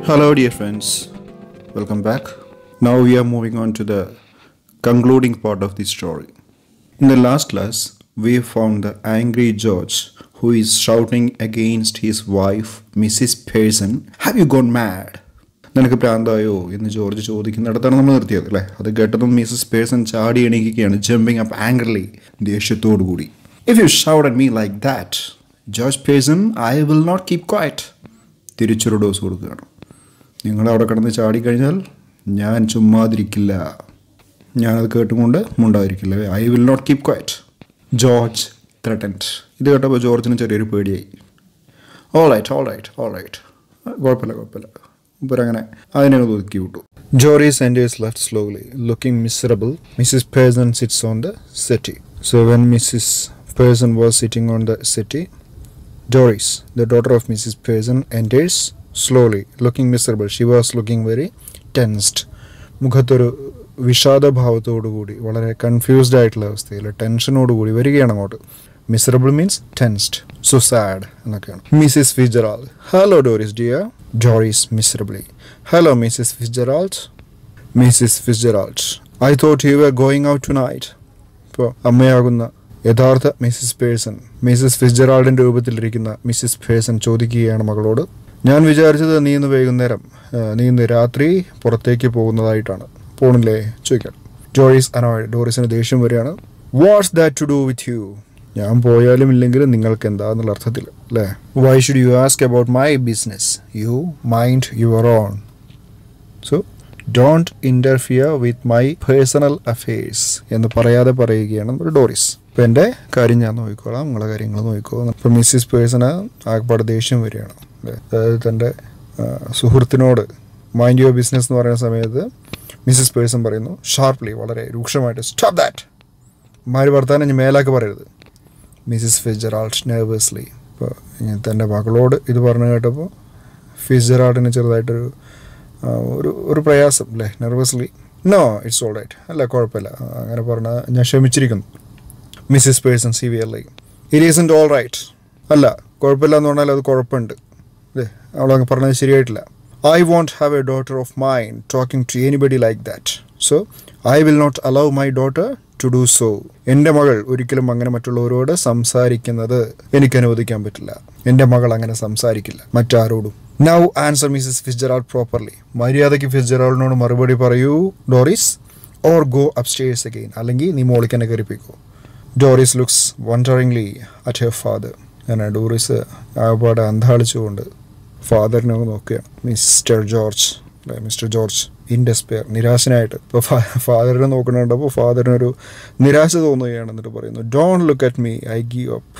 Hello, dear friends. Welcome back. Now we are moving on to the concluding part of the story. In the last class, we found the angry George who is shouting against his wife, Mrs. Pearson. Have you gone mad? നിനക്ക് പ്രാന്തായോ എന്ന് George ചോദിക്കുന്നിടത്താണ് നമ്മൾ നിർത്തിയത് അല്ലേ? അത് കേട്ടതും Mrs Pearson ചാടി എണീക്കുകയാണ്, jumping up angrily, ദേഷ്യത്തോടു കൂടി. If you shout at me like that, George Pearson, I will not keep quiet. തിരിച്ചൊരു ഡോസ് കൊടുക്കുകയാണ്. നിങ്ങളവിടെ കിടന്ന് ചാടിക്കഴിഞ്ഞാൽ ഞാൻ ചുമ്മാതിരിക്കില്ല. ഞാനത് കേട്ടുകൊണ്ട് മുണ്ടാതിരിക്കില്ല. I will not keep quiet. George threatened. ഇത് കേട്ടപ്പോൾ ജോർജിന് ചെറിയൊരു പേടിയായി. ഓൾ റൈറ്റ് കുഴപ്പമില്ല ഇവരങ്ങനെ അതിനെ ഒതുക്കി വിട്ടു. Joris enters left slowly, looking miserable. Mrs. Pearson sits on the settee. So when Mrs. Pearson was sitting on the settee, Doris, the daughter of Mrs. Pearson, enters slowly, looking miserable. She was looking very tensed. മുഖത്തൊരു വിഷാദഭാവത്തോടുകൂടി, വളരെ confused ആയിട്ടുള്ള അവസ്ഥയിൽ, ടെൻഷനോടുകൂടി വരികയാണ് അങ്ങോട്ട്. Miserable means tensed, so sad എന്നൊക്കെയാണ്. Mrs Fitzgerald. Hello Doris dear. Doris miserably. Hello, Mrs. Fitzgerald. Mrs. Fitzgerald. I thought you were going out tonight. ഇപ്പോൾ അമ്മയാകുന്ന യഥാർത്ഥ മിസ്സിസ് പേഴ്സൺ, മിസ്സിസ് ഫിറ്റ്ജെറാൾഡിൻ്റെ രൂപത്തിലിരിക്കുന്ന മിസ്സിസ് പേഴ്സൺ ചോദിക്കുകയാണ് മകളോട്, ഞാൻ വിചാരിച്ചത് നീ ഇന്ന് രാത്രി പുറത്തേക്ക് പോകുന്നതായിട്ടാണ്. പോണില്ലേ ചോദിക്കാം. ജോറിസ് അനോയ്ഡ്. ഡോറിസിന് ദേഷ്യം വരികയാണ്. What's that to do with you? ഞാൻ പോയാലും ഇല്ലെങ്കിലും നിങ്ങൾക്ക് എന്താ എന്നുള്ള അർത്ഥത്തിൽ അല്ലേ? Why should you ask about my business? You mind your own. So don't interfere with my personal affairs എന്ന് പറയാതെ പറയുകയാണ് ഒരു ഡോറിസ്. ഇപ്പം എൻ്റെ കാര്യം ഞാൻ നോക്കിക്കോളാം, നിങ്ങളെ കാര്യങ്ങൾ നോക്കിക്കോളാം. ഇപ്പം മിസ്സിസ് പേഴ്സണ് ആകെപ്പാട് ദേഷ്യം വരികയാണ്. അതായത് തൻ്റെ സുഹൃത്തിനോട് മൈൻഡ് യുവർ ബിസിനസ് എന്ന് പറയുന്ന സമയത്ത് മിസ്സിസ് പേഴ്സൺ പറയുന്നു ഷാർപ്ലി, വളരെ രൂക്ഷമായിട്ട്, സ്റ്റോപ്പ് ദാറ്റ്, മാര് വർത്താനം ഞാൻ മേലാക്കി പറയരുത്. Mrs Fitzgerald nervously. ഇപ്പോൾ തൻ്റെ മകളോട് ഇത് പറഞ്ഞു കേട്ടപ്പോൾ ഫിറ്റ്ജെറാൾഡിന് ചെറുതായിട്ടൊരു ഒരു പ്രയാസം അല്ലേ, nervously. No, it's all right, അല്ല കുഴപ്പമില്ല, അങ്ങനെ പറഞ്ഞാൽ ഞാൻ ക്ഷമിച്ചിരിക്കുന്നു. Mrs Pearson severely. It isn't all right. അല്ല കുഴപ്പമില്ല എന്ന് പറഞ്ഞാൽ അത് കുഴപ്പമുണ്ട് അല്ലേ, അവളങ്ങ് പറഞ്ഞത് ശരിയായിട്ടില്ല. I won't have a daughter of mine talking to anybody like that. So, I will not allow my daughter to do so. എൻ്റെ മകൾ ഒരിക്കലും അങ്ങനെ മറ്റുള്ളവരോട് സംസാരിക്കുന്നത് എനിക്ക് അനുവദിക്കാൻ പറ്റില്ല. എൻ്റെ മകൾ അങ്ങനെ സംസാരിക്കില്ല മറ്റാരോടും. Now answer Mrs. Fitzgerald properly. മര്യാദയ്ക്ക് ഫിറ്റ്ജെറാൾഡിനോട് മറുപടി പറയൂ Doris, or go upstairs again. അല്ലെങ്കിൽ നീ മോളിക്ക് തന്നെ കയറിപ്പിക്കൂ. Doris looks wonderingly at her father. അങ്ങനെ ഡോറിസ് ആപാടെ അന്താളിച്ചുകൊണ്ട് ഫാദറിനെ നോക്കുകയാണ്. മിസ്റ്റർ ജോർജ് ഇൻ ഡെസ്പെയർ, നിരാശനായിട്ട്. ഇപ്പോൾ ഫാദറിനെ നോക്കണുണ്ടപ്പോൾ ഫാദറിനൊരു നിരാശ തോന്നുകയാണ്. എന്നിട്ട് പറയുന്നു, don't look at me, I give up,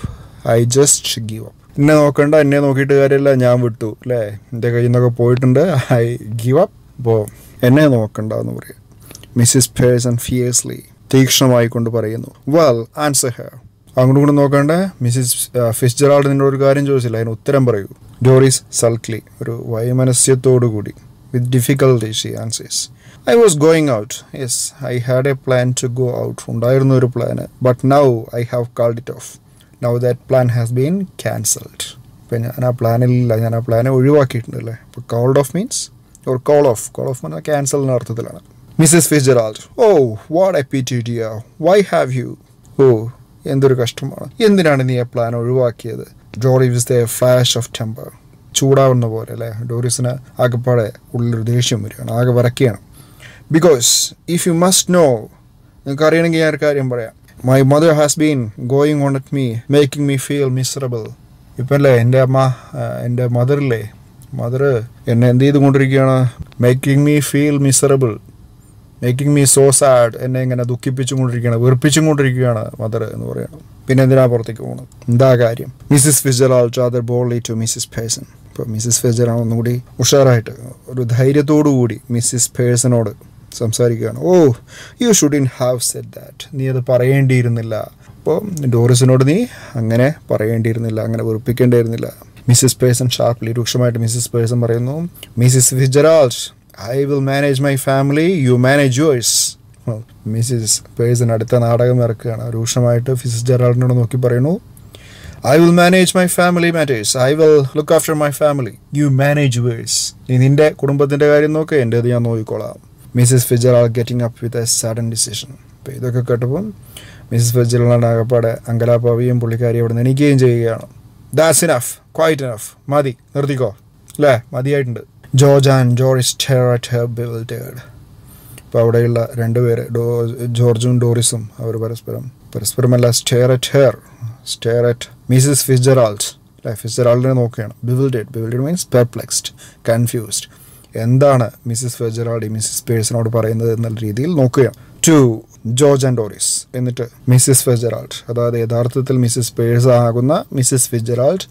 I just give up. എന്നെ നോക്കണ്ട, എന്നെ നോക്കിയിട്ട് കാര്യമില്ല, ഞാൻ വിട്ടു അല്ലേ, എൻ്റെ കയ്യിൽ നിന്നൊക്കെ പോയിട്ടുണ്ട്, ഐ ഗീവ് അപ്പ്. അപ്പോൾ എന്നെ നോക്കണ്ട എന്ന് പറയാം. മിസ്സിസ് പേഴ്സൺ ഫിയേഴ്സ്ലി, തീക്ഷ്ണമായിക്കൊണ്ട് പറയുന്നു, വെൽ ആൻസർ ഹെർ. അങ്ങോട്ടും കൂടെ നോക്കണ്ട. മിസ്സിസ് ഫിറ്റ്ജെറാൾഡ് നിന്നോട് ഒരു കാര്യം ചോദിച്ചില്ല, അതിന് ഉത്തരം പറയൂ. ഡോറിസ് സൾക്ലി, ഒരു വൈമനസ്യത്തോടുകൂടി, with difficulty she answers, I was going out. Yes, I had a plan to go out. ഉണ്ടായിരുന്നു ഒരു plan, but now I have called it off. Now that plan has been cancelled. ഇപ്പം ഞാൻ ആ പ്ലാനിലില്ല, ഞാൻ ആ പ്ലാനെ ഒഴിവാക്കിയിട്ടുണ്ട് അല്ലേ. ഇപ്പോൾ called off means, or call off പറഞ്ഞാൽ ക്യാൻസൽ എന്ന അർത്ഥത്തിലാണ്. Mrs ഫിറ്റ്ജെറാൾഡ്. Oh, what a pity dear. Why have you? എന്തൊരു കഷ്ടമാണ്, എന്തിനാണ് നീ ആ പ്ലാൻ ഒഴിവാക്കിയത്? Doris was a flash of temper. ചൂടാവുന്ന പോലെ അല്ലേ. ഡോറിസിന് ആകെപ്പാടെ ഉള്ളൊരു ദേഷ്യം വരികയാണ്, ആകെ വരയ്ക്കുകയാണ്. Because if you must know, നിങ്ങൾക്ക് അറിയണമെങ്കിൽ ഞാൻ ഒരു കാര്യം പറയാം. My mother has been going on at me, making me feel miserable. ഇപ്പം അല്ലേ എൻ്റെ മദർ എന്നെ എന്ത് ചെയ്തുകൊണ്ടിരിക്കുകയാണ്? Making me feel miserable, making me so sad. എന്നെ ഇങ്ങനെ ദുഃഖിപ്പിച്ചും കൊണ്ടിരിക്കുകയാണ്, വെറുപ്പിച്ചും കൊണ്ടിരിക്കുകയാണ് മദർ എന്ന് പറയുന്നത്. പിന്നെ എന്തിനാ പുറത്തേക്ക് പോകുന്നത്, എന്താ കാര്യം? Mrs Fitzgerald rather boldly to Mrs. Pearson. ഇപ്പോൾ മിസ്സിസ് ഫിറ്റ്ജെറാൾഡ് ഒന്നുകൂടി ഉഷാറായിട്ട്, ഒരു ധൈര്യത്തോടു കൂടി മിസ്സിസ് പേഴ്സണോട് സംസാരിക്കുകയാണ്. You shouldn't have said that. നീ അത് പറയേണ്ടിയിരുന്നില്ല. അപ്പോൾ ഡോറിസിനോട് നീ അങ്ങനെ പറയേണ്ടിയിരുന്നില്ല, അങ്ങനെ വെറുപ്പിക്കേണ്ടിയിരുന്നില്ല. മിസ്സിസ് പേഴ്സൺ ഷാർപ്ലി, രൂക്ഷമായിട്ട് മിസ്സിസ് പേഴ്സൺ പറയുന്നു, Mrs Fitzgerald, I will manage my family, you manage yours. Mrs Pearson അടുത്ത നാടകം ഇറക്കുകയാണ്. രൂക്ഷമായിട്ട് ഫിറ്റ്ജെറാൾഡിനോട് നോക്കി പറയുന്നു, I will manage my family matters. I will look after my family. You manage yours. നിന്റെ കുടുംബത്തിൻ്റെ കാര്യം നോക്ക്, എൻ്റേത് ഞാൻ നോക്കിക്കോളാം. Mrs Fitzgerald getting up with a sudden decision. അപ്പോൾ ഇതൊക്കെ കേട്ടപ്പം മിസ്സിസ് ഫിറ്റ്ജെറാൾഡ് ആകപ്പാടെ അങ്കലാപ്പാവുകയും പുള്ളിക്കാരി അവിടെ നിന്ന് എണീക്കുകയും ചെയ്യുകയാണ്. ദാറ്റ്സ് ഇനഫ്, ക്വൈറ്റ് ഇനഫ്, മതി, നിർത്തിക്കോ, അല്ലേ, മതിയായിട്ടുണ്ട്. George and Doris stare at her bewildered. അപ്പോൾ അവിടെയുള്ള രണ്ടുപേര്, ജോർജും ഡോറിസും, അവർ പരസ്പരമല്ല സ്റ്റെയർ അറ്റ് മിസ്സിസ് ഫിറ്റ്ജെറാൾഡ്, അല്ലേ, ഫിറ്റ്ജെറാൾഡിനെ നോക്കുകയാണ്. bewildered means perplexed, confused. എന്താണ് മിസ്സിസ് ഫിറ്റ്ജെറാൾഡ് മിസ്സിസ് പേഴ്സണോട് പറയുന്നത് എന്നുള്ള രീതിയിൽ നോക്കുകയാണ്. To George and Doris. എന്നിട്ട് മിസ്സിസ് ഫിറ്റ്ജെറാൾഡ്, അതായത് യഥാർത്ഥത്തിൽ മിസ്സിസ് പേഴ്സ് ആകുന്ന മിസ്സിസ് ഫിറ്റ്ജെറാൾഡ്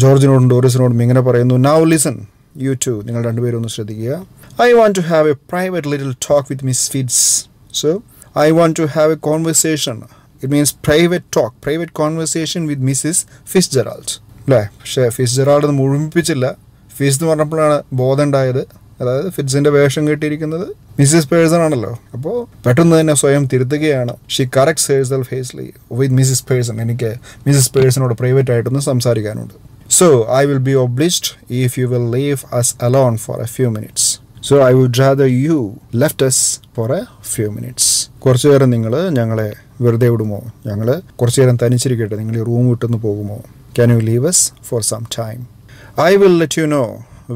ജോർജിനോടും ഡോറിസിനോടും ഇങ്ങനെ പറയുന്നു. നൗ ലിസൺ യു ടു, നിങ്ങൾ രണ്ടുപേരും ഒന്ന് ശ്രദ്ധിക്കുക. I want to have a private little talk with Miss Fitz. So, I want to have a conversation. It means private talk, private conversation with Mrs. Fitzgerald. അല്ലേ, പക്ഷേ ഫിറ്റ്ജെറാൾഡ് മുഴുമിപ്പിച്ചില്ല. Fits എന്ന് പറഞ്ഞപ്പോഴാണ് ബോധം ഉണ്ടായത്. അതായത് ഫിറ്റ്സിൻ്റെ വേഷം കെട്ടിയിരിക്കുന്നത് മിസ്സിസ് പേഴ്സൺ ആണല്ലോ. അപ്പോൾ പെട്ടെന്ന് തന്നെ സ്വയം തിരുത്തുകയാണ്. She corrects herself hastily with Mrs Pearson. എനിക്ക് മിസ്സിസ് പേഴ്സണോട് പ്രൈവറ്റ് ആയിട്ടൊന്ന് സംസാരിക്കാനുണ്ട്. So, I will be obliged if you will leave us alone for a few minutes. So, I would rather you left us for a few minutes. കുറച്ചു നേരം നിങ്ങൾ ഞങ്ങളെ വെറുതെ വിടുമോ? ഞങ്ങൾ കുറച്ചു നേരം തനിച്ചിരിക്കട്ടെ, നിങ്ങൾ ഈ റൂം വിട്ടൊന്ന് പോകുമോ? Can you leave us for some time? I will let you know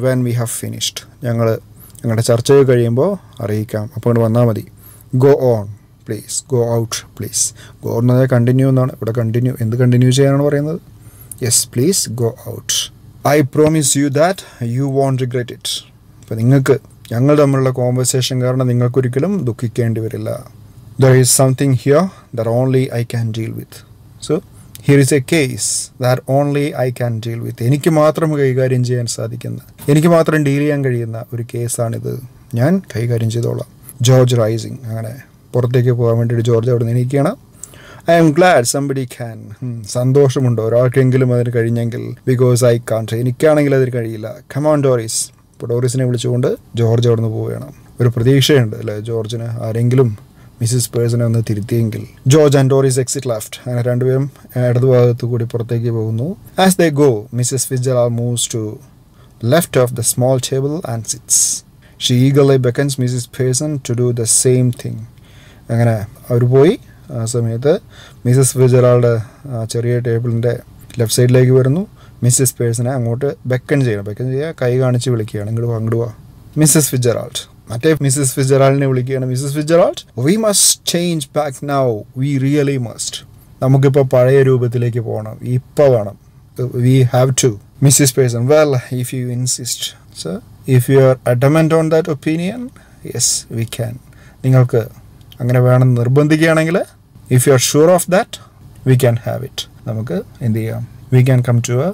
when we have finished. ഞങ്ങളുടെ ചർച്ച കഴിയുമ്പോൾ അറിയിക്കാം, അപ്പോൾ ഇവിടെ വന്നാൽ മതി. Go on, please. Go out, please. Go on എന്നാൽ കണ്ടിന്യൂ എന്നാണ്. ഇവിടെ കണ്ടിന്യൂ, എന്ത് കണ്ടിന്യൂ ചെയ്യാനാണ് പറയുന്നത്? Yes, please go out. I promise you that you won't regret it. അപ്പോൾ നിങ്ങൾക്ക് ഞങ്ങൾ തമ്മിലുള്ള കോൺവെർസേഷൻ കാരണം നിങ്ങൾക്കൊരിക്കലും ദുഃഖിക്കേണ്ടി വരില്ല. There is something here that only I can deal with. So, here is a case that only I can deal with. എനിക്ക് മാത്രം കൈകാര്യം ചെയ്യാൻ സാധിക്കുന്ന, എനിക്ക് മാത്രം ഡീൽ ചെയ്യാൻ കഴിയുന്ന ഒരു കേസാണിത്. ഞാൻ കൈകാര്യം ചെയ്തോളാം. George rising. അങ്ങനെ പുറത്തേക്ക് പോകാൻ വേണ്ടിയിട്ട് ജോർജ് അവിടെ നിന്ന് എണീക്കുകയാണ്. I am glad somebody can. സന്തോഷമുണ്ടോ ഒരാൾക്കെങ്കിലും അതിന് കഴിഞ്ഞെങ്കിൽ. ബിക്കോസ് ഐ കാൺട്ട്, എനിക്കാണെങ്കിൽ അതിന് കഴിയില്ല. Come on, Doris. ഇപ്പോൾ ഡോറിസിനെ വിളിച്ചുകൊണ്ട് ജോർജ് അവിടെ നിന്ന് പോവുകയാണ്. ഒരു പ്രതീക്ഷയുണ്ട് അല്ലേ ജോർജിന്, ആരെങ്കിലും മിസ്സിസ് പേഴ്സണെ ഒന്ന് തിരുത്തിയെങ്കിൽ. George and Doris exit left. അങ്ങനെ രണ്ടുപേരും ഇടതുഭാഗത്തു കൂടി പുറത്തേക്ക് പോകുന്നു. As they go Mrs Fitzgerald moves to left of the small table and sits. She eagerly beckons Mrs Pearson to do the same thing. അങ്ങനെ അവർ പോയി. ആ സമയത്ത് മിസ്സിസ് ഫിറ്റ്ജെറാൾഡ് ചെറിയ ടേബിളിൻ്റെ ലെഫ്റ്റ് സൈഡിലേക്ക് വരുന്നു. മിസ്സിസ് പേഴ്സണെ അങ്ങോട്ട് ബെക്കൺ ചെയ്യുക, കൈ കാണിച്ച് വിളിക്കുകയാണ്. അങ്ങോട്ട് വാ മിസ്സിസ് ഫിറ്റ്ജെറാൾഡ്. മറ്റേ മിസ്സിസ് ഫിറ്റ്ജെറാൾഡിനെ വിളിക്കുകയാണ്. Mrs Fitzgerald, we must change back now, we really must. നമുക്കിപ്പോൾ പഴയ രൂപത്തിലേക്ക് പോകണം, ഇപ്പോൾ വേണം. We have to. Mrs Pearson, well if you insist. So if you are adamant on that opinion, yes we can. നിങ്ങൾക്ക് അങ്ങനെ വേണം നിർബന്ധിക്കുകയാണെങ്കിൽ, if you are sure of that, we can have it. നമുക്ക് എന്ത് ചെയ്യാം? We can come to a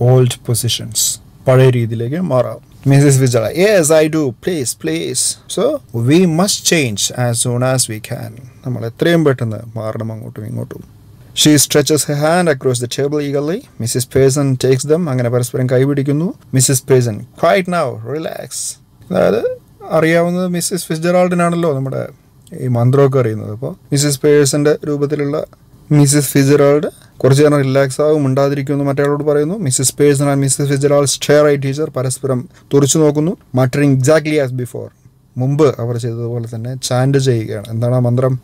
old positions. പഴയ രീതിയിലേക്ക് മാറാം. Mrs. Vijay, yes, I do. Please. So, we must change as soon as we can. നമ്മൾ എത്രയും പെട്ടെന്ന് മാറണം അങ്ങോട്ടും ഇങ്ങോട്ടും. She stretches her hand across the table eagerly. Mrs. Pearson takes them. അങ്ങനെ പരസ്പരം കൈപിടിക്കുന്നു. Mrs. Pearson, quiet now, relax. അതായത് അറിയാവുന്നത് മിസ്സിസ് ഫിറ്റ്ജെറാൾഡിനാണല്ലോ നമ്മുടെ ഈ മന്ത്രമൊക്കെ അറിയുന്നത്. അപ്പോൾ മിസ്സിസ് പേഴ്സൻ്റെ രൂപത്തിലുള്ള മിസ്സിസ് ഫിറ്റ്ജെറാൾഡ് കുറച്ച് നേരം റിലാക്സ് ആകും, ഉണ്ടാതിരിക്കുമെന്ന് മറ്റേയാളോട് പറയുന്നു. Mrs Pearson and Mrs Fitzgerald stare at teacher, പരസ്പരം തുറച്ചു നോക്കുന്നു. മട്ടറിങ് എക്സാക്ട്ലി ആസ് ബിഫോർ, മുമ്പ് അവർ ചെയ്തതുപോലെ തന്നെ ചാൻഡ് ചെയ്യുകയാണ്. എന്താണ് ആ മന്ത്രം?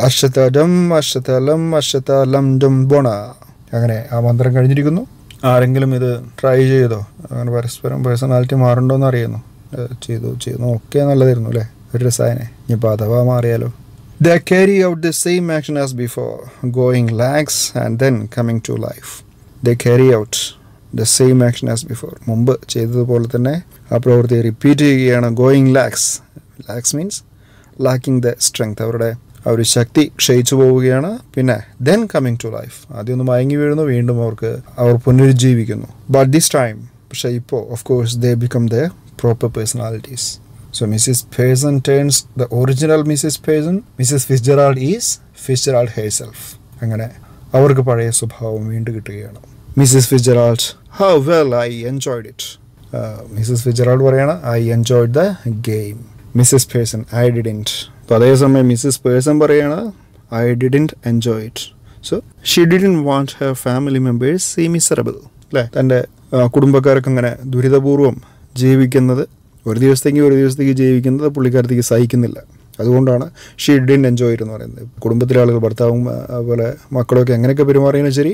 അശ്വതലം അശ്വതലം അശ്വതലം ഡംബോണ. അങ്ങനെ ആ മന്ത്രം കഴിഞ്ഞിരിക്കുന്നു. ആരെങ്കിലും ഇത് ട്രൈ ചെയ്തോ? അങ്ങനെ പരസ്പരം പേഴ്സണാലിറ്റി മാറുണ്ടോ എന്ന് അറിയുന്നു. ചെയ്തു ഒക്കെ നല്ലതായിരുന്നു അല്ലേ, ഒരു രസായനെ. ഇനിയിപ്പോൾ അഥവാ മാറിയാലോ. They carry out the same action as before, going lax and then coming to life. They carry out the same action as before. മുമ്പ് ചെയ്തതുപോലെ തന്നെ ആ പ്രവൃത്തി റിപ്പീറ്റ് ചെയ്യുകയാണ്. Going lakhs. Lakhs means lacking the strength. അവരുടെ ആ ഒരു ശക്തി ക്ഷയിച്ചു പോവുകയാണ്. പിന്നെ ദെൻ കമ്മിങ് ടു ലൈഫ്. ആദ്യം ഒന്ന് മയങ്ങി വീഴുന്നു, വീണ്ടും അവർ പുനരുജ്ജീവിക്കുന്നു. ബട്ട് ദിസ് ടൈം, പക്ഷേ ഇപ്പോൾ of course they become the proper personalities. So Mrs. Pearson turns the original Mrs. Pearson. Mrs. Fitzgerald is Fitzgerald herself. അങ്ങനെ അവർക്ക് പഴയ സ്വഭാവം വീണ്ടും കിട്ടുകയാണ്. Mrs. Fitzgerald, how well I enjoyed it. Mrs. Fitzgerald പറയാണ്, I enjoyed the game. Mrs. Pearson, I didn't. അപ്പോൾ അതേസമയം Mrs person പറയാണ്, I didn't enjoy it. So she didn't want her family members to see miserable. അല്ലേ, തൻ്റെ കുടുംബക്കാരൊക്കെ അങ്ങനെ ദുരിതപൂർവ്വം ജീവിക്കുന്നത്, ഒരു ദിവസത്തേക്ക് ജീവിക്കുന്നത് പുള്ളിക്കാരത്തേക്ക് സഹിക്കുന്നില്ല. അതുകൊണ്ടാണ് ഷീ ഡിഡ്ന്റ് എൻജോയ് എന്ന് പറയുന്നത്. കുടുംബത്തിലെ ആളുകൾ, ഭർത്താവും അതുപോലെ മക്കളൊക്കെ എങ്ങനെയൊക്കെ പെരുമാറിയെന്ന് ശരി,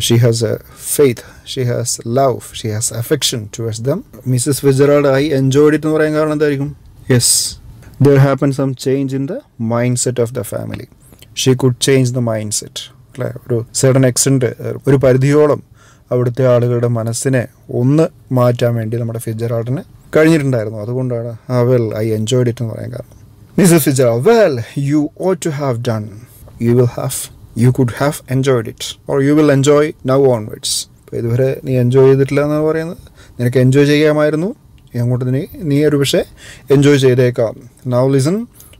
she has a faith, she has love, she has affection towards them. Mrs. Fitzgerald, I enjoyed it എന്ന് പറയാൻ കാരണം എന്തായിരിക്കും? Yes, there happened some change in the mindset of the family. She could change the mindset. അല്ലേ, ഒരു certain extent, ഒരു പരിധിയോളം അവിടുത്തെ ആളുകളുടെ മനസ്സിനെ ഒന്ന് മാറ്റാൻ വേണ്ടി നമ്മുടെ ഫിറ്റ്ജെറാൾഡിന് കഴിഞ്ഞിട്ടുണ്ടായിരുന്നു. അതുകൊണ്ടാണ് well, I enjoyed it എന്ന് പറയാൻ കാരണം. Mrs. Fitzgerald, well, you ought to have done. You could have enjoyed it, or you will enjoy now onwards. അപ്പോൾ ഇതുവരെ നീ എൻജോയ് ചെയ്തിട്ടില്ല എന്നാണ് പറയുന്നത്. നിനക്ക് എൻജോയ് ചെയ്യാമായിരുന്നു, അങ്ങോട്ട് നീ ഒരു പക്ഷേ എൻജോയ് ചെയ്തേക്കാം. Now listen,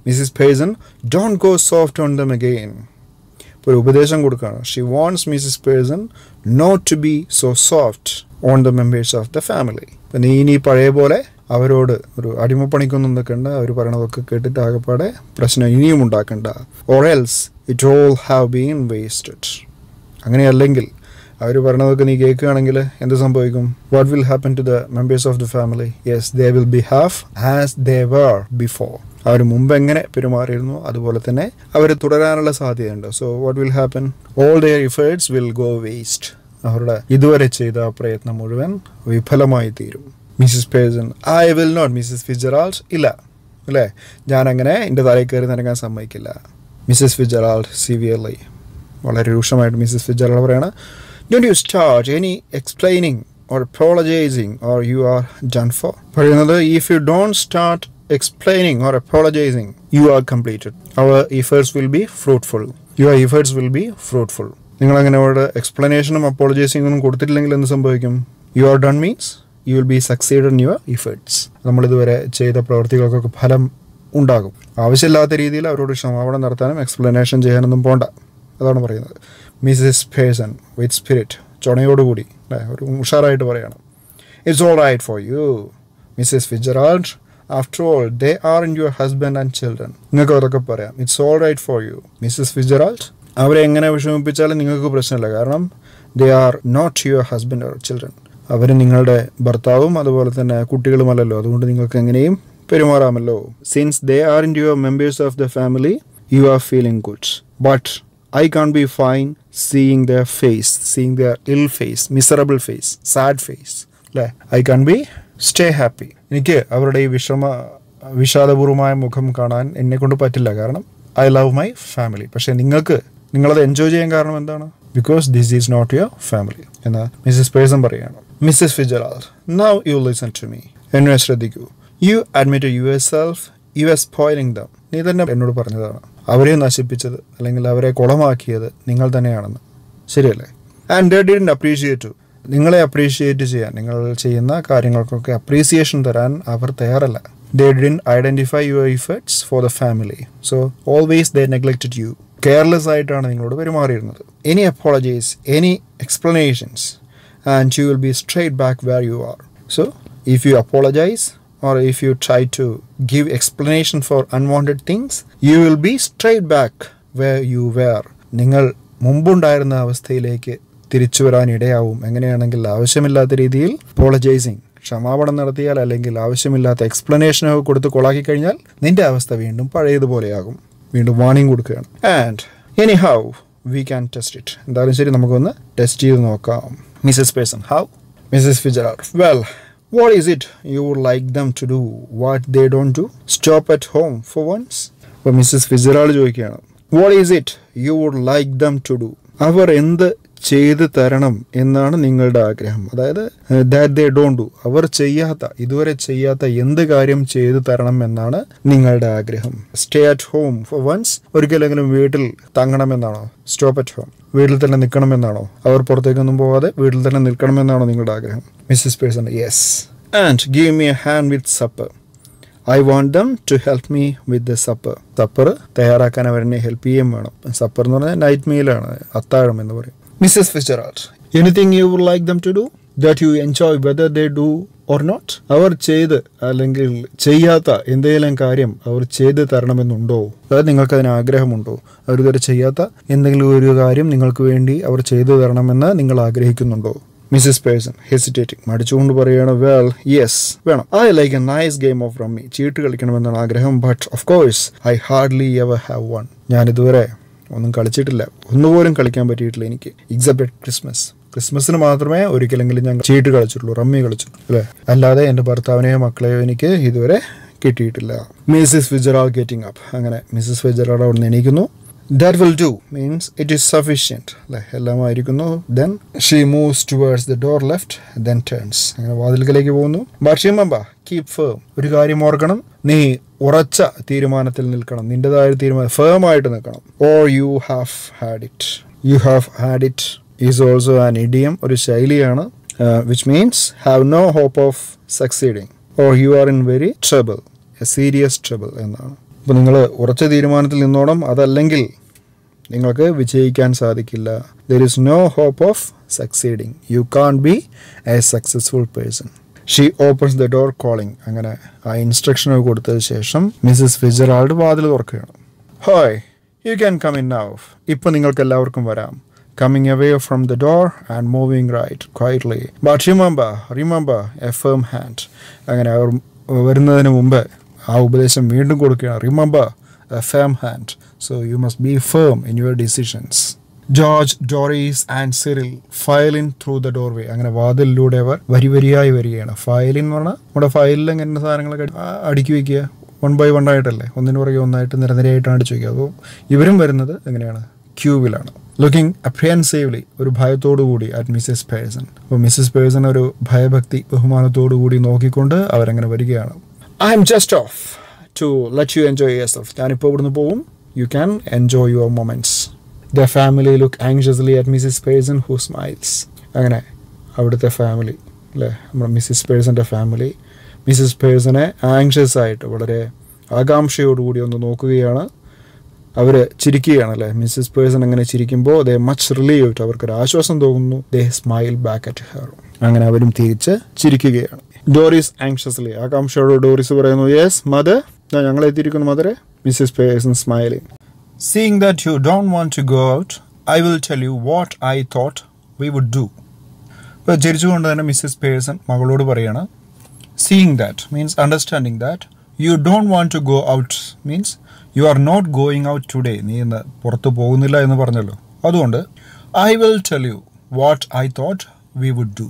Mrs. Pearson, don't go soft on them again. ഇപ്പോൾ ഒരു ഉപദേശം കൊടുക്കുകയാണ്. She wants Mrs. Pearson not to be so soft on the members of the family. അപ്പം നീ ഇനി പഴയ പോലെ അവരോട് ഒരു അടിമപ്പണിക്കൊന്നും നിൽക്കണ്ട, അവർ പറയണതൊക്കെ കേട്ടിട്ട് ആകെപ്പാടെ പ്രശ്നം ഇനിയും ഉണ്ടാക്കണ്ട. Or else it all have been wasted. അങ്ങനെയല്ലെങ്കിൽ അവർ പറയണതൊക്കെ നീ കേൾക്കുകയാണെങ്കിൽ എന്ത് സംഭവിക്കും? What will happen to the members of the family? Yes, they will behave as they were before. അവർ മുമ്പ് എങ്ങനെ പെരുമാറിയിരുന്നു അതുപോലെ തന്നെ അവർ തുടരാനുള്ള സാധ്യതയുണ്ട്. So what will happen? All their efforts will go waste. അവരുടെ ഇതുവരെ ചെയ്ത പ്രയത്നം മുഴുവൻ വിഫലമായി തീരും. Mrs. Pearson, I will not. Mrs. Fitzgerald, ഇല്ല, അല്ലേ, ഞാനങ്ങനെ എൻ്റെ തലയിൽ കയറി നിരങ്ങാൻ സമ്മതിക്കില്ല. Mrs. Fitzgerald severely, വളരെ രൂക്ഷമായിട്ട് Mrs. Fitzgerald പറയാണ്, don't you start any explaining or apologizing or you are done for. പറയുന്നത്, if you don't start explaining or apologizing, you are completed. Our efforts will be fruitful. Your efforts will be fruitful. നിങ്ങളങ്ങനെ അവിടെ എക്സ്പ്ലനേഷനും അപ്പോളജൈസിംഗ് ഒന്നും കൊടുത്തിട്ടില്ലെങ്കിൽ എന്ത് സംഭവിക്കും? You are done means you will be succeed in your efforts. നമ്മളിതുവരെ ചെയ്ത പ്രവൃത്തികൾക്കൊക്കെ ഫലം ഉണ്ടാകും. ആവശ്യമില്ലാത്ത രീതിയിൽ അവരോട് ക്ഷമാപണം നടത്താനും എക്സ്പ്ലനേഷൻ ചെയ്യാനൊന്നും പോണ്ട. അതാണ് പറയുന്നത്. മിസ്സസ് പേഴ്സൺ വിത്ത് സ്പിരിറ്റ്, ചുണയോടുകൂടി അല്ലേ, ഒരു ഉഷാറായിട്ട് പറയണം. It's all right for you Mrs Fitzgerald, after all they are in your husband and children. നിങ്ങൾക്ക് അതൊക്കെ പറയാം. It's all right for you Mrs Fitzgerald. അവരെ എങ്ങനെ വിഷമിപ്പിച്ചാലും നിങ്ങൾക്ക് പ്രശ്നമില്ല, കാരണം they are not your husband or children. അവർ നിങ്ങളുടെ ഭർത്താവും അതുപോലെ തന്നെ കുട്ടികളുമല്ലല്ലോ, അതുകൊണ്ട് നിങ്ങൾക്ക് എങ്ങനെയും പെരുമാറാമല്ലോ. Since they are in your members of the family you are feeling good, but I can't be fine seeing their face, seeing their ill face, miserable face, sad face. I can't be stay happy. എനിക്ക് അവരുടെ ഈ വിഷാദപൂർവമായ മുഖം കാണാൻ എന്നെ കൊണ്ട് പറ്റില്ല, കാരണം I love my family. പക്ഷേ നിങ്ങളത് എൻജോയ് ചെയ്യാൻ കാരണം എന്താണ്? Because this is not your family എന്ന് മിസ്സസ് പേഴ്സൺ പറയുകയാണ്. Mrs Fitzgerald, now you listen to me. എന്നെ ശ്രദ്ധിക്കൂ. You admit yourself you are spoiling them. നീ തന്നെ എന്നോട് പറഞ്ഞതാണ് അവരെ നശിപ്പിച്ചത് അല്ലെങ്കിൽ അവരെ കുളമാക്കിയത് നിങ്ങൾ തന്നെയാണെന്ന്, ശരിയല്ലേ? And they didn't appreciate you. നിങ്ങളെ അപ്രീഷിയേറ്റ് ചെയ്യാൻ, നിങ്ങൾ ചെയ്യുന്ന കാര്യങ്ങൾക്കൊക്കെ അപ്രീസിയേഷൻ തരാൻ അവർ തയ്യാറല്ല. They didn't identify your efforts for the family, so always they neglected you. Careless ആയിട്ടാണ് നിങ്ങളോട് പെരുമാറിയിരുന്നത്. Any apologies, any explanations and you will be straight back where you are. So if you apologize or if you try to give explanation for unwanted things, you will be straight back where you were. നിങ്ങൾ മുമ്പുണ്ടായിരുന്ന അവസ്ഥയിലേക്ക് തിരിച്ചു വരാൻ ഇടയാവും. എങ്ങനെയാണെങ്കിൽ ആവശ്യമില്ലാത്ത രീതിയിൽ apologising, ക്ഷമാപണം നടത്തിയാൽ അല്ലെങ്കിൽ ആവശ്യമില്ലാത്ത എക്സ്പ്ലനേഷനൊക്കെ കൊടുത്ത് കൊളാക്കി കഴിഞ്ഞാൽ നിന്റെ അവസ്ഥ വീണ്ടും പഴയതുപോലെയാകും. വീണ്ടും വാർണിംഗ് കൊടുക്കുകയാണ്. And anyhow we can test it. എന്തായാലും ശരി, നമുക്കൊന്ന് ടെസ്റ്റ് ചെയ്ത് നോക്കാം. Mrs Pearson, how? Mrs Fitzgerald, well, what is it you would like them to do what they don't do? Stop at home for once. അപ്പോൾ Mrs ഫിറ്റ്ജെറാൾഡ് ചോദിക്കുകയാണ്, what is it you would like them to do? അവർ എന്ത് ചെയ്ത് തരണം എന്നാണ് നിങ്ങളുടെ ആഗ്രഹം? അതായത് that they don't do, അവർ ഇതുവരെ ചെയ്യാത്ത എന്ത് കാര്യം ചെയ്തു തരണം എന്നാണ് നിങ്ങളുടെ ആഗ്രഹം. Stay at home for once, ഒരിക്കലെങ്കിലും വീട്ടിൽ തങ്ങണമെന്നാണോ? Stop at home, വീട്ടിൽ തന്നെ നിൽക്കണമെന്നാണോ? അവർ പുറത്തേക്കൊന്നും പോവാതെ വീട്ടിൽ തന്നെ നിൽക്കണമെന്നാണോ നിങ്ങളുടെ ആഗ്രഹം? Mrs Person, yes. And give me a hand with supper. I want them to help me with the supper. Supper തയ്യാറാക്കാൻ അവരെന്നെ ഹെൽപ്പ് ചെയ്യും വേണം. സപ്പർ എന്ന് പറഞ്ഞാൽ നൈറ്റ് മീലാണ്, അത്താഴം എന്ന് പറയും. Mrs. Fitzgerald, anything you would like them to do that you enjoy whether they do or not? അവർ ചെയ്ത് അല്ലെങ്കിൽ ചെയ്യാത്ത എന്തെങ്കിലും കാര്യം അവർ ചെയ്ത് തരണമെന്നുണ്ടോ? അതായത് നിങ്ങൾക്ക് അതിന് ആഗ്രഹമുണ്ടോ? അവരിതുവരെ ചെയ്യാത്ത എന്തെങ്കിലും ഒരു കാര്യം നിങ്ങൾക്ക് വേണ്ടി അവർ ചെയ്തു തരണമെന്ന് നിങ്ങൾ ആഗ്രഹിക്കുന്നുണ്ടോ? മിസ്സസ് പേഴ്സൺ ഹെസിറ്റേറ്റിംഗ് മടിച്ചുകൊണ്ട് പറയുകയാണ്, വെൽ യെസ് വേണം. I like A nice game of rummy. ചീട്ട് കളിക്കണമെന്നാണ് ആഗ്രഹം. But of course I hardly ever have one. ഞാനിതുവരെ ഒന്നും കളിച്ചിട്ടില്ല, ഒന്നുപോലും കളിക്കാൻ പറ്റിയിട്ടില്ല എനിക്ക്. എക്സെപ്റ്റ് അറ്റ് ക്രിസ്മസിന് മാത്രമേ ഒരിക്കലെങ്കിലും ഞാൻ ചീട്ട് കളിച്ചിട്ടുള്ളൂ, റമ്മി കളിച്ചിട്ടുള്ളൂ അല്ലേ. അല്ലാതെ എൻ്റെ ഭർത്താവിനെയോ മക്കളെയോ എനിക്ക് ഇതുവരെ കിട്ടിയിട്ടില്ല. Mrs Fitzgerald getting up. അങ്ങനെ മിസ്സസ് ഫിറ്റ്സ്ജെറാൾഡ് അവിടെ നിന്ന് എണീക്കുന്നു. That will do means it is sufficient. എല്ലാമായിരിക്കുന്നു. Then she moves towards the door left, then turns. അങ്ങനെ വാതിൽക്കലേക്ക് പോകുന്നു. But remember, keep firm. ഒരു കാര്യം ഓർക്കണം, നീ ഉറച്ച തീരുമാനത്തിൽ നിൽക്കണം. നിന്റേതായ തീരുമാനം ഫേം ആയിട്ട് നിൽക്കണം. Or you have had it. You have had it is also an idiom, ഒരു ശൈലിയാണ്, which means have no hope of succeeding or you are in very trouble, a serious trouble എന്നാണ്. അപ്പോൾ നിങ്ങൾ ഉറച്ച തീരുമാനത്തിൽ നിന്നോണം, അതല്ലെങ്കിൽ നിങ്ങൾക്ക് വിജയിക്കാൻ സാധിക്കില്ല. There is no hope of succeeding. You can't be a successful person. She opens the door calling. അങ്ങനെ ആ ഇൻസ്ട്രക്ഷൻ കൊടുത്തതിന് ശേഷം മിസ്സസ് ഫിറ്റ്സ്ജെറാൾഡ് വാതിൽ തുറക്കുകയാണ്. Hi, you can come in now. ഇപ്പോൾ നിങ്ങൾക്ക് എല്ലാവർക്കും വരാം. Coming away from the door and moving right quietly. But remember a firm hand. അങ്ങനെ അവർ വരുന്നതിന് മുമ്പ് ആ ഉപദേശം വീണ്ടും കൊടുക്കുകയാണ്. Remember a firm hand. So you must be firm in your decisions. George, Doris and Cyril file in through the doorway. അങ്ങനെ വാതിലിലൂടെ അവർ വരിയായി വരികയാണ്. ഫയലിൻ എന്ന് പറഞ്ഞാൽ നമ്മുടെ ഫയലിൽ എങ്ങനെ സാധനങ്ങളൊക്കെ അടുക്കി വയ്ക്കുക, 1 by 1 ആയിട്ടല്ലേ, ഒന്നിനു പുറകെ ഒന്നായിട്ട് നിരനിരയായിട്ടാണ് അടിച്ചു വയ്ക്കുക. അപ്പോൾ ഇവരും വരുന്നത് എങ്ങനെയാണ്, ക്യൂവിലാണ്. ലുക്കിംഗ് അപ്രിഹെൻസീവ്ലി, ഒരു ഭയത്തോടു കൂടി അറ്റ് മിസ്സസ് പേഴ്സൺ. അപ്പോൾ മിസ്സസ് പേഴ്സൺ ഒരു ഭയഭക്തി ബഹുമാനത്തോടു കൂടി നോക്കിക്കൊണ്ട് അവരങ്ങനെ വരികയാണ്. I am just off to let you enjoy yourself. ഞാനിപ്പോൾ ഇവിടുന്ന് പോവും. You can enjoy your moments. The family look anxiously at Mrs. Pearson who smiles. അങ്ങനെ അവിടുത്തെ ഫാമിലി അല്ലേ, നമ്മുടെ മിസ്സിസ് പേഴ്സൻ്റെ ഫാമിലി മിസ്സിസ് പേഴ്സനെ ആങ്ഷ്യസ് ആയിട്ട് വളരെ ആകാംക്ഷയോടുകൂടി ഒന്ന് നോക്കുകയാണ്. അവർ ചിരിക്കുകയാണല്ലേ. മിസ്സിസ് പേഴ്സൺ അങ്ങനെ ചിരിക്കുമ്പോൾ ദേ മച്ച് റിലീവ്ഡ്, അവർക്കൊരു ആശ്വാസം തോന്നുന്നു. They smile back at her. അങ്ങനെ അവരും തിരിച്ച് ചിരിക്കുകയാണ്. ഡോറിസ് ആങ്ഷ്യസ്ലി, ആകാംക്ഷയോട് ഡോറിസ് പറയുന്നു, യെസ് മദർ, ഞങ്ങൾ എത്തിയിരിക്കുന്നു മദറെ. Mrs Person smiling. Seeing that you don't want to go out, I will tell you what I thought we would do. ഇപ്പോൾ ചിരിച്ചുകൊണ്ട് തന്നെ മിസ്സസ് പേഴ്സൺ മകളോട് പറയാണ്, seeing that means understanding that you don't want to go out means you are not going out today. നീ ഇന്ന് പുറത്ത് പോകുന്നില്ല എന്ന് പറഞ്ഞല്ലോ, അതുകൊണ്ട് I will tell you what I thought we would do.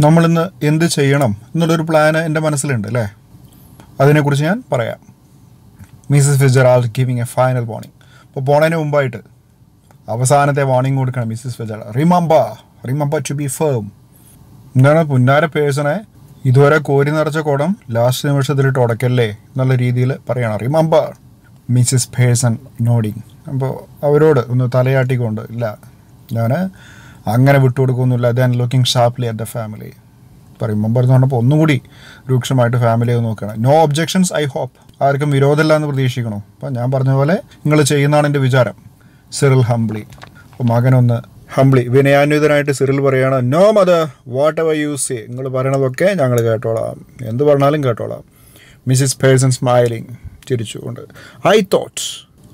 നമ്മളിന്ന് എന്ത് ചെയ്യണം എന്നുള്ളൊരു പ്ലാന് എൻ്റെ മനസ്സിലുണ്ട് അല്ലേ, അതിനെക്കുറിച്ച് ഞാൻ പറയാം. Mrs Fitzgerald giving a final warning. അപ്പോൾ പോണതിന് മുമ്പായിട്ട് അവസാനത്തെ വാർണിംഗ് കൊടുക്കണം Mrs Fitzgerald. Remember to be firm. എന്താണ്, പുന്നാര പേഴ്സണെ ഇതുവരെ കോരി നിറച്ച കുടം ലാസ്റ്റ് നിമിഷത്തിലിട്ട് ഉടക്കല്ലേ എന്നുള്ള രീതിയിൽ പറയണം. റിമെമ്പർ. Mrs Person nodding. അപ്പോൾ അവരോട് ഒന്ന് തലയാട്ടിക്കൊണ്ട്, ഇല്ല ഞാൻ അങ്ങനെ വിട്ടുകൊടുക്കുന്നില്ല. Then looking sharply at the family. Remember എന്ന് പറഞ്ഞപ്പോൾ ഒന്നും കൂടി രൂക്ഷമായിട്ട് ഫാമിലിയെ നോക്കണം. No objections I hope. ആർക്കും വിരോധമില്ല എന്ന് പ്രതീക്ഷിക്കണോ? അപ്പം ഞാൻ പറഞ്ഞ പോലെ നിങ്ങൾ ചെയ്യുന്നതാണ് എൻ്റെ വിചാരം. Cyril humbly. അപ്പോൾ മകനൊന്ന് ഹംബ്ലി വിനയാന്വിതനായിട്ട് സിറിൽ പറയുകയാണ്, no mother, whatever you say. നിങ്ങൾ പറയണതൊക്കെ ഞങ്ങൾ കേട്ടോളാം, എന്ത് പറഞ്ഞാലും കേട്ടോളാം. മിസ്സിസ് പേഴ്സൺ സ്മൈലിംഗ്, ചിരിച്ചുകൊണ്ട്, I thought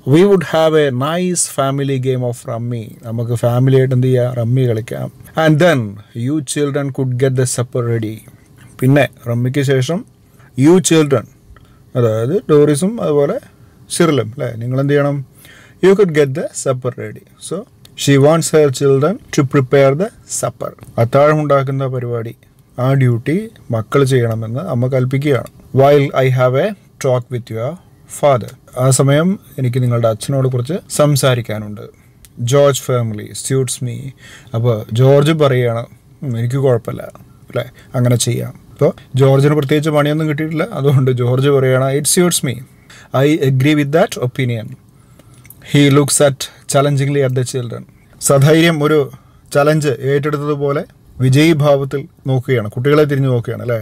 we would have a nice family game of rummy. നമുക്ക് ഫാമിലി ആയിട്ട് എന്ത് ചെയ്യുക, റമ്മി കളിക്കാം. And then you children could get the supper ready. പിന്നെ റമ്മിക്ക് ശേഷം യു ചിൽഡ്രൻ, അതായത് ഡോറിസും അതുപോലെ സിറിലും അല്ലേ, നിങ്ങൾ എന്ത് ചെയ്യണം, you could get the supper ready. So she wants her children to prepare the supper. അത്താഴം ഉണ്ടാക്കുന്ന പരിപാടി, ആ ഡ്യൂട്ടി മക്കൾ ചെയ്യണമെന്ന് അമ്മ കൽപ്പിക്കുകയാണ്. While I have a talk with your father. ആ സമയം എനിക്ക് നിങ്ങളുടെ അച്ഛനോട് കുറിച്ച് സംസാരിക്കാനുണ്ട്. George family suits me. അപ്പോൾ ജോർജ് പറയുകയാണ്, എനിക്ക് കുഴപ്പമില്ല അല്ലേ, അങ്ങനെ ചെയ്യാം. അപ്പോൾ ജോർജിന് പ്രത്യേകിച്ച് പണിയൊന്നും കിട്ടിയിട്ടില്ല, അതുകൊണ്ട് ജോർജ് പറയുകയാണ്, it suits me, I agree with that opinion. He looks at challengingly at the children. സധൈര്യം ഒരു ചലഞ്ച് ഏറ്റെടുത്തതുപോലെ വിജയീഭാവത്തിൽ നോക്കുകയാണ്, കുട്ടികളെ തിരിഞ്ഞു നോക്കുകയാണ് അല്ലേ.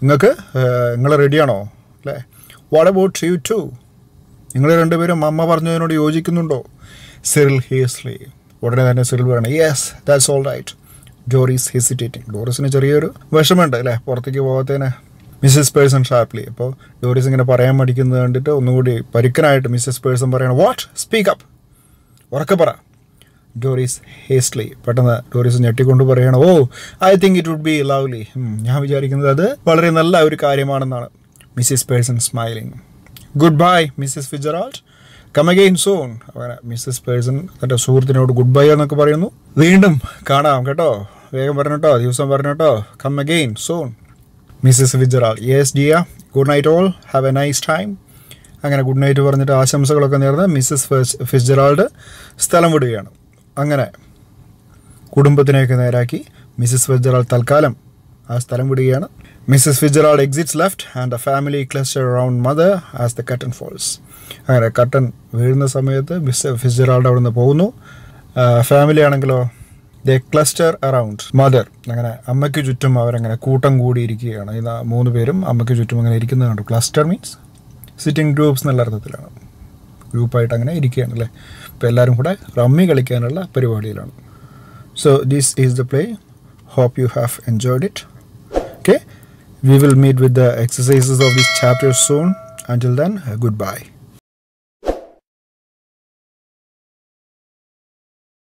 നിങ്ങൾ റെഡിയാണോ അല്ലേ. വാട്ട് അബൌട്ട് യു ടു, നിങ്ങൾ രണ്ടുപേരും അമ്മ പറഞ്ഞതിനോട് യോജിക്കുന്നുണ്ടോ? Cyril hastily. ഉടനെ തന്നെ സിറിൽ പറയണം, yes that's all right. Doris hesitating. ഡോറീസിന് ചെറിയൊരു വിഷമമുണ്ട് അല്ലേ പുറത്തേക്ക് പോകാത്തതിന്. Mrs person sharply. അപ്പോൾ ഡോറീസ് ഇങ്ങനെ പറയാൻ മടിക്കുന്നത് കണ്ടിട്ട് ഒന്നുകൂടി പരുക്കനായിട്ട് മിസ്സസ് പേഴ്സൺ പറയണം, വാട്ട്, സ്പീക്ക് അപ്പ്, ഉറക്കെ പറ. Doris hastily. പെട്ടെന്ന് ഡോറീസ് ഞെട്ടിക്കൊണ്ട് പറയണം, oh I think it would be lovely. ഞാൻ വിചാരിക്കുന്നത് അത് വളരെ നല്ല ഒരു കാര്യമാണെന്നാണ്. Mrs Person smiling. Goodbye Mrs Fitzgerald, come again soon. അങ്ങനെ മിസ്സിസ് പേഴ്സൺ തൻ്റെ സുഹൃത്തിനോട് ഗുഡ് ബൈ എന്നൊക്കെ പറയുന്നു. വീണ്ടും കാണാം കേട്ടോ, വേഗം പറഞ്ഞിട്ടോ, ദിവസം പറഞ്ഞിട്ടോ, come again soon. Mrs Fitzgerald, yes dear, good night all, have a nice time. അങ്ങനെ ഗുഡ് നൈറ്റ് പറഞ്ഞിട്ട് ആശംസകളൊക്കെ നേർന്ന് മിസ്സിസ് ഫിറ്റ്ജെറാൾഡ് സ്ഥലം വിടുകയാണ്. അങ്ങനെ കുടുംബത്തിനെയൊക്കെ നേരാക്കി മിസ്സിസ് ഫിറ്റ്ജെറാൾഡ് തൽക്കാലം ആ സ്ഥലം വിടുകയാണ്. Mrs Fitzgerald exits left and the family cluster around mother as the curtain falls. അങ്ങനെ കർട്ടൻ വീഴുന്ന സമയത്ത് മിസ് ഫിറ്റ്ജെറാൾഡ് അവിടെ നിന്ന് പോകുന്നു. ഫാമിലി ആണെങ്കിലോ ദേ ക്ലസ്റ്റർ അറൗണ്ട് മദർ. അങ്ങനെ അമ്മയ്ക്ക് ചുറ്റും അവരങ്ങനെ കൂട്ടം കൂടിയിരിക്കുകയാണ്. ഈ 3 പേരും അമ്മയ്ക്ക് ചുറ്റും അങ്ങനെ ഇരിക്കുന്നത് കണ്ടു. ക്ലസ്റ്റർ മീൻസ് സിറ്റിംഗ് ഗ്രൂപ്പ്സ് എന്നുള്ള അർത്ഥത്തിലാണ്. ഗ്രൂപ്പായിട്ട് അങ്ങനെ ഇരിക്കുകയാണ് അല്ലേ. ഇപ്പോൾ എല്ലാവരും കൂടെ റമ്മി കളിക്കാനുള്ള പരിപാടിയിലാണ്. So this is the play. Hope you have enjoyed it. Okay, we will meet with the exercises of this chapter soon. Until then, goodbye.